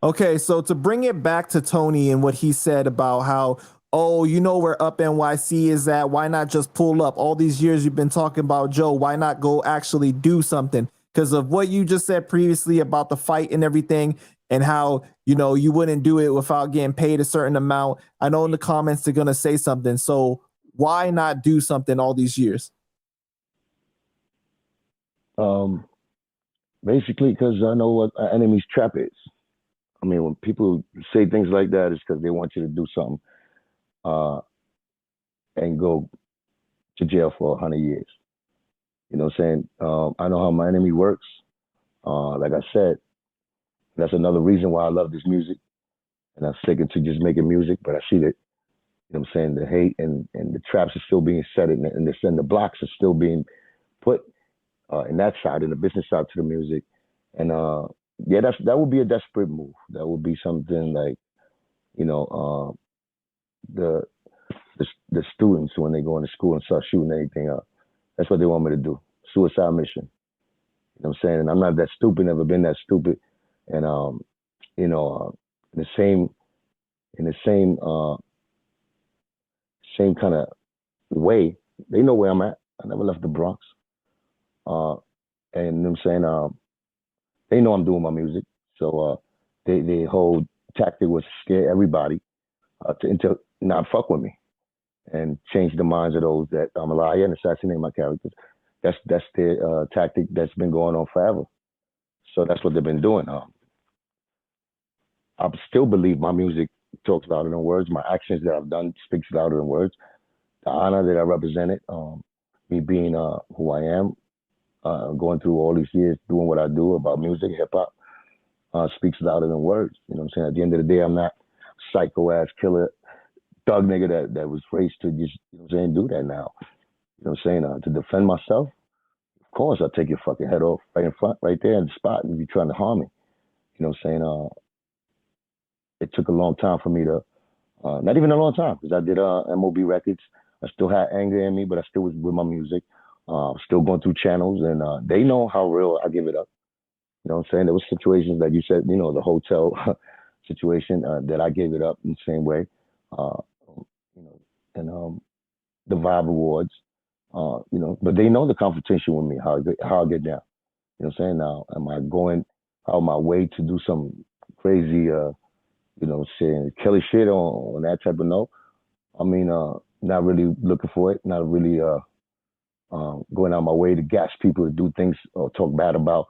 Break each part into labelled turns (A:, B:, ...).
A: Okay, so to bring it back to Tony and what he said about how, oh, you know where Up NYC is at, why not just pull up? All these years you've been talking about Joe, why not go actually do something? Because of what you just said previously about the fight and everything, and how, you know, you wouldn't do it without getting paid a certain amount. I know in the comments they're gonna say something. So why not do something all these years?
B: Um, Basically, because I know what an enemy's trap is. I mean, when people say things like that, it's because they want you to do something uh, and go to jail for 100 years. You know what I'm saying? I know how my enemy works. Like I said, that's another reason why I love this music. And I'm sticking to just making music, but I see that, you know what I'm saying, the hate and the traps are still being set and the blocks are still being put in that side, in the business side to the music. And yeah, that would be a desperate move. That would be something like, you know, the, the students when they go into school and start shooting anything up. That's what they want me to do. Suicide mission. You know what I'm saying? And I'm not that stupid, never been that stupid. And you know, in the same in the same kind of way, they know where I'm at. I never left the Bronx. Uh and you know what I'm saying, they know I'm doing my music. So they whole tactic was to scare everybody to not fuck with me and change the minds of those that I'm a liar and assassinate my characters. That's their tactic that's been going on forever. So that's what they've been doing. I still believe my music talks louder than words. My actions that I've done speaks louder than words. The honor that I represented, me being who I am, going through all these years doing what I do about music, hip hop, speaks louder than words. You know what I'm saying? At the end of the day, I'm not psycho ass killer thug nigga that was raised to just, you know what I'm saying, do that now. You know what I'm saying? To defend myself, of course I'll take your fucking head off right in front, right there in the spot if you're trying to harm me. You know what I'm saying? It took a long time for me to, not even a long time, because I did MOB records. I still had anger in me, but I still was with my music. Still going through channels, and they know how real I give it up. You know what I'm saying? There was situations that you said, you know, the hotel situation that I gave it up in the same way. Uh, you know, and the Vibe Awards. You know, but they know the competition with me, how I get down. You know what I'm saying? Now, am I going out my way to do some crazy, you know, saying killer shit on that type of note? I mean, not really looking for it, not really going out my way to gas people to do things or talk bad about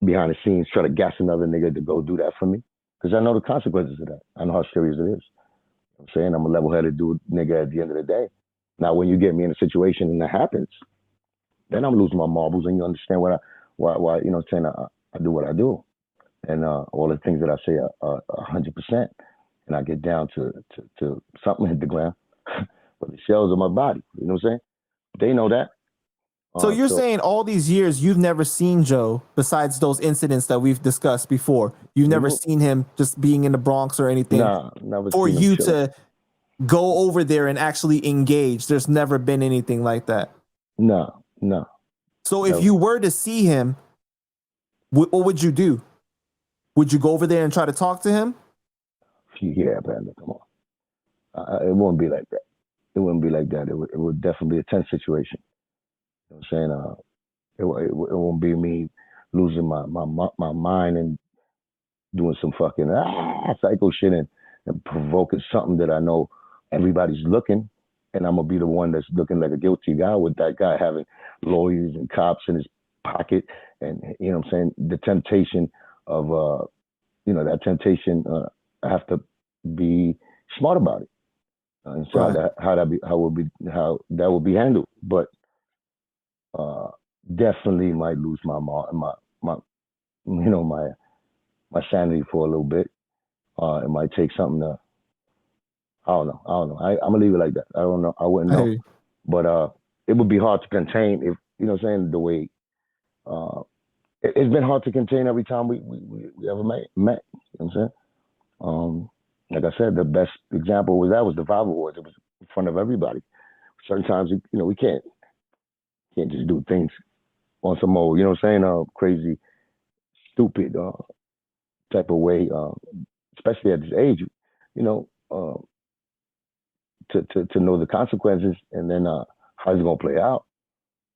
B: behind the scenes, try to gas another nigga to go do that for me. Because I know the consequences of that. I know how serious it is. I'm saying I'm a level headed dude, nigga, at the end of the day. Now, when you get me in a situation and that happens, then I'm losing my marbles, and you understand why you know, what I'm saying I do what I do, and all the things that I say are 100%, and I get down to something hit the ground, but the shells of my body, you know what I'm saying? They know that.
A: So you're
B: So
A: saying all these years you've never seen Joe besides those incidents that we've discussed before. You've never
B: mhm.
A: seen him just being in the Bronx or anything
B: Nah, never
A: for
B: seen them
A: you
B: chilling.
A: to go over there and actually engage. There's never been anything like that.
B: No, no,
A: So if
B: never.
A: you were to see him, what would you do? Would you go over there and try to talk to him?
B: Yeah, Panda, come on. It wouldn't be like that. It wouldn't be like that. It would definitely be a tense situation. You know what I'm saying? It won't be me losing my mind and doing some fucking psycho shit and provoking something that I know everybody's looking, and I'm gonna be the one that's looking like a guilty guy with that guy having lawyers and cops in his pocket, and you know what I'm saying, the temptation of you know, that temptation. I have to be smart about it and so
A: Right.
B: how that would be handled, but uh, definitely might lose my you know my sanity for a little bit. It might take something to, I don't know. I don't know. I'm gonna leave it like that. I don't know. I wouldn't
A: I hear
B: know.
A: you.
B: But it would be hard to contain if, you know what I'm saying, the way uh, it's been hard to contain every time we ever met. You know what I'm saying? Um, like I said, the best example was that was the Vibe Awards. It was in front of everybody. Certain times, you know, we can't just do things on some old, you know what I'm saying, crazy stupid type of way, especially at this age, you know, to know the consequences and then how it's gonna play out.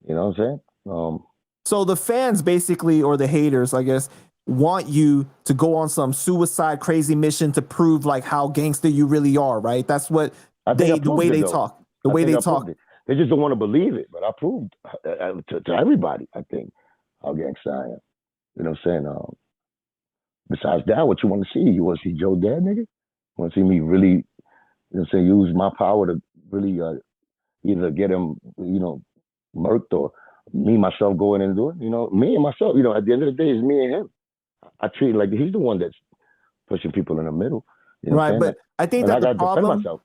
B: You know what I'm saying?
A: So the fans basically, or the haters, I guess, want you to go on some suicide crazy mission to prove like how gangster you really are, right? That's what
B: I think I
A: the
B: proved
A: way
B: it
A: they
B: though.
A: talk, the
B: I
A: way
B: think
A: they
B: I proved
A: talk.
B: it. They just don't want to believe it, but I proved to everybody. I think how gangster I am. You know what I'm saying? Besides that, what you want to see? You want to see Joe dead, nigga? You want to see me really, you know what I'm saying, use my power to really either get him, murked or me myself go in and do it. Me and myself. At the end of the day, it's me and him. I treat it like he's the one that's pushing people in the middle. You know what
A: Right.
B: I'm saying?
A: But I think
B: And
A: that
B: I got to defend myself.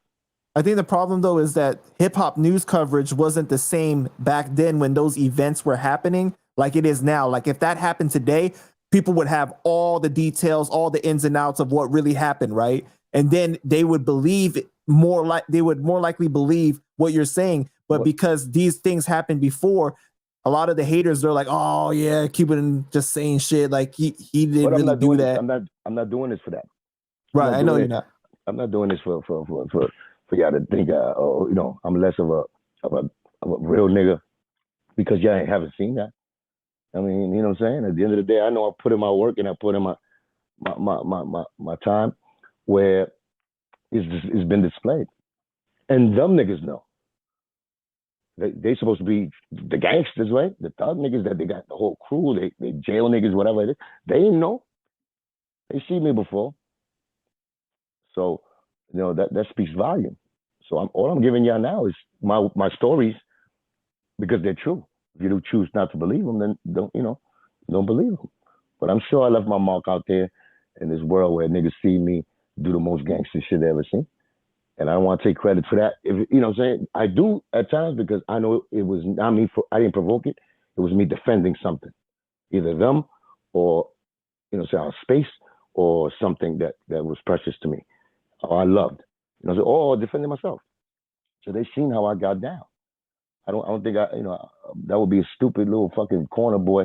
A: I think the problem though is that hip hop news coverage wasn't the same back then when those events were happening like it is now. Like if that happened today, people would have all the details, all the ins and outs of what really happened, right? And then they would believe more like they would more likely believe what you're saying. But
B: But
A: because these things happened before, a lot of the haters they're like, "Oh yeah, Cuban just saying shit like he didn't
B: but I'm
A: really
B: not
A: do
B: doing this.
A: that."
B: I'm not doing this for that. I'm
A: Right,
B: not
A: I know
B: doing
A: you're
B: it.
A: not.
B: I'm not doing this for y'all to think, I'm less of a of a real nigga because y'all haven't seen that. I mean, you know what I'm saying? At the end of the day, I know I put in my work and I put in my time where it's been displayed. And them niggas know. They supposed to be the gangsters, right? The thug niggas that they got the whole crew, they jail niggas, whatever it is. They didn't know. They see me before. So, that speaks volume. So all I'm giving y'all now is my stories because they're true. If you do choose not to believe them, then don't believe them. But I'm sure I left my mark out there in this world where niggas see me do the most gangster shit they ever seen. And I don't want to take credit for that. If you know what I'm saying, I do at times because I know it was not me. I didn't provoke it. It was me defending something, either them or say our space or something that was precious to me or I loved. Or defending myself. So they seen how I got down. I don't think that would be a stupid little fucking corner boy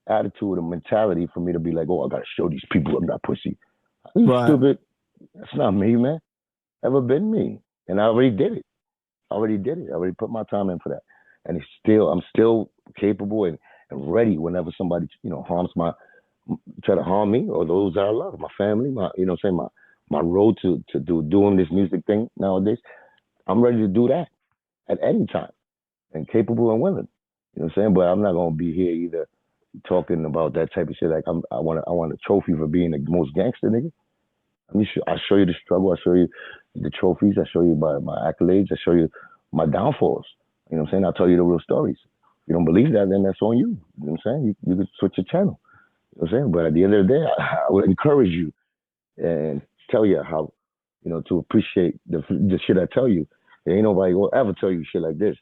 B: attitude or mentality for me to be like, oh, I gotta show these people I'm not pussy. Are you
A: Right.
B: stupid? That's not me, man. Ever been me. And I already did it. I already did it. I already put my time in for that. And I'm still capable and ready whenever somebody, try to harm me or those that I love, my family, my road to doing this music thing nowadays. I'm ready to do that at any time and capable and willing. You know what I'm saying? But I'm not gonna be here either talking about that type of shit. Like I want a trophy for being the most gangster nigga. I show you the struggle. I show you the trophies. I show you my accolades. I show you my downfalls. You know what I'm saying? I'll tell you the real stories. If you don't believe that, then that's on you. You know what I'm saying? You could switch your channel. You know what I'm saying? But at the end of the day, I would encourage you and tell you how, to appreciate the shit I tell you. There ain't nobody will ever tell you shit like this.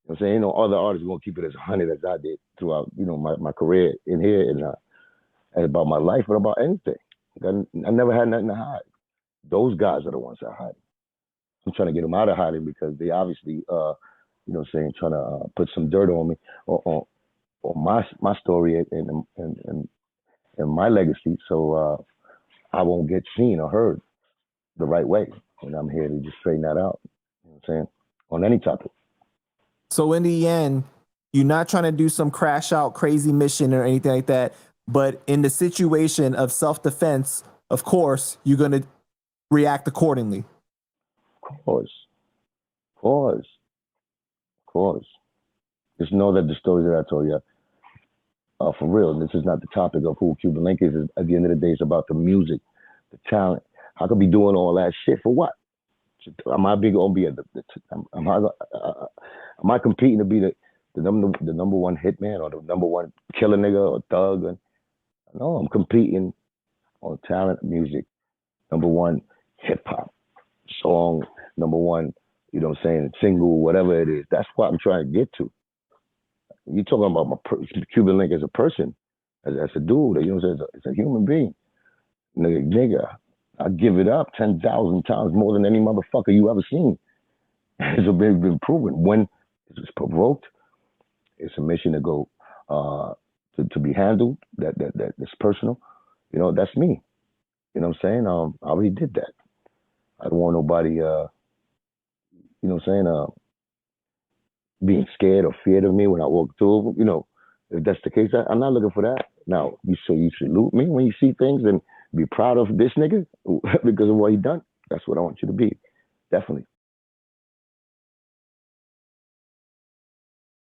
B: You know what I'm saying? Ain't no other artists gonna keep it as 100 as I did throughout, my career in here and about my life, but about anything. I never had nothing to hide. Those guys are the ones that hide. I'm trying to get them out of hiding because they obviously, trying to put some dirt on me or on my story and my legacy, so I won't get seen or heard the right way. And I'm here to just straighten that out. You know what I'm saying? On any topic.
A: So in the end, you're not trying to do some crash out crazy mission or anything like that. But in the situation of self defense, of course, you're going to react accordingly.
B: Of course. Of course. Of course. Just know that the stories that I told you for real. This is not the topic of who Cuban Link is. At the end of the day, it's about the music, the talent. How could be doing all that shit for what? Am I big on be am I competing to be the number one hitman or the number one killer nigga or thug? No, I'm competing on talent, music, number one hip hop song, number one, what I'm saying, single, whatever it is. That's what I'm trying to get to. You're talking about Cuban Link as a person, as a dude, as a human being. Nigga, I give it up 10,000 times more than any motherfucker you ever seen. It's been proven. When it's provoked, it's a mission to go to be handled, that's personal, that's me. You know what I'm saying? I already did that. I don't want nobody, what I'm saying, being scared or feared of me when I walk through. If that's the case, I'm not looking for that. Now, you salute me when you see things and be proud of this nigga because of what he done. That's what I want you to be. Definitely.